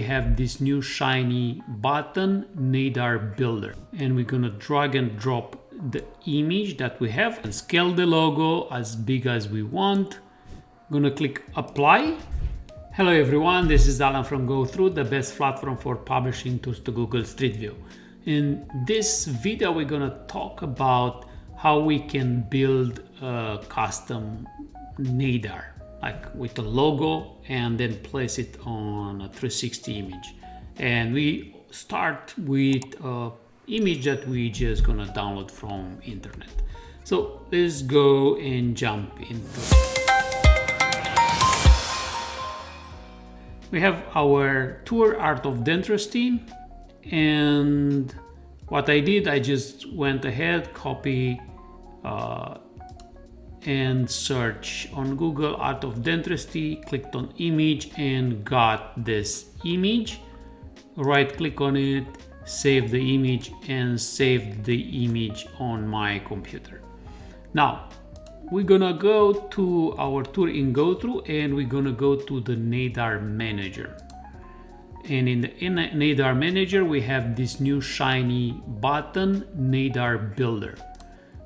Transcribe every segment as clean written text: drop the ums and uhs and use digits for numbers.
have this new shiny button, Nadir Builder. And we're gonna drag and drop the image that we have and scale the logo as big as we want. I'm gonna click apply. Hello everyone, this is Alan from GoThru, the best platform for publishing tools to Google Street View. In this video, we're gonna talk about how we can build a custom Nadir, like with a logo, and then place it on a 360 image. And we start with an image that we just gonna download from internet. So let's go and jump into it. We have our tour Art of Dentistry, and what I did, I just went ahead, copy and search on Google Art of Dentistry, clicked on image and got this image. Right click on it, save the image, and saved the image on my computer. Now we're gonna go to our tour in GoThru, and we're gonna go to the Nadir Manager. And in the Nadir Manager, we have this new shiny button, Nadir Builder.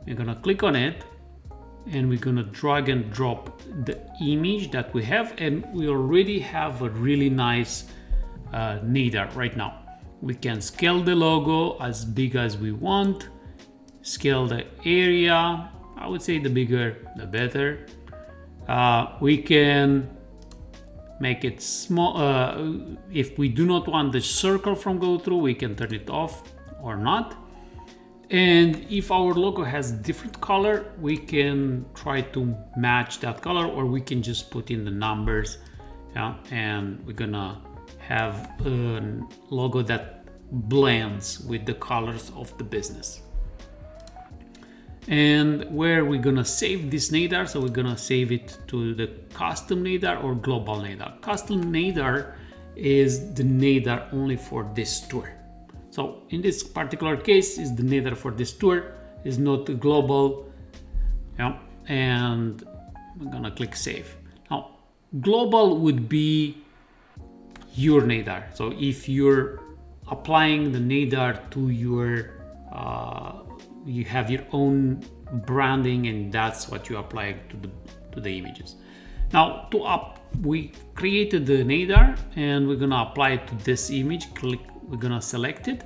We're gonna click on it, and we're gonna drag and drop the image that we have, and we already have a really nice Nadir right now. We can scale the logo as big as we want, scale the area. I would say the bigger, the better. We can make it small. If we do not want the circle from GoThru, we can turn it off or not. And if our logo has different color, we can try to match that color, or we can just put in the numbers. Yeah, and we're gonna have a logo that blends with the colors of the business. And where we're gonna save this Nadir, so we're gonna save it to the Custom Nadir or Global Nadir. Custom Nadir is the Nadir only for this tour. So in this particular case, is the Nadir for this tour, is not global. Yeah, and I'm gonna click save. Now, global would be your Nadir. So if you're applying the Nadir to your you have your own branding, and that's what you apply to the images. Now we created the Nadir, and we're gonna apply it to this image. We're gonna select it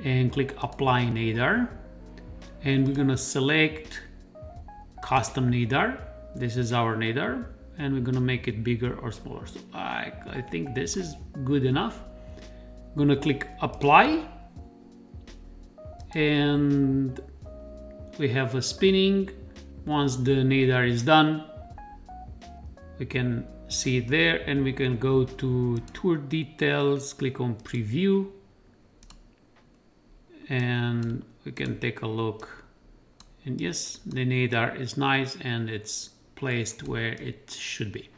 and click apply Nadir, and we're gonna select custom Nadir. This is our Nadir, and we're gonna make it bigger or smaller. So I think this is good enough. I'm gonna click apply, and we have a spinning. Once the Nadir is done, we can see it there, and we can go to tour details, click on preview, and we can take a look. And yes, the Nadir is nice, and it's placed where it should be.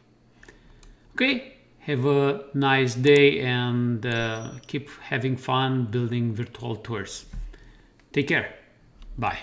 Okay, have a nice day, and keep having fun building virtual tours. Take care. Bye.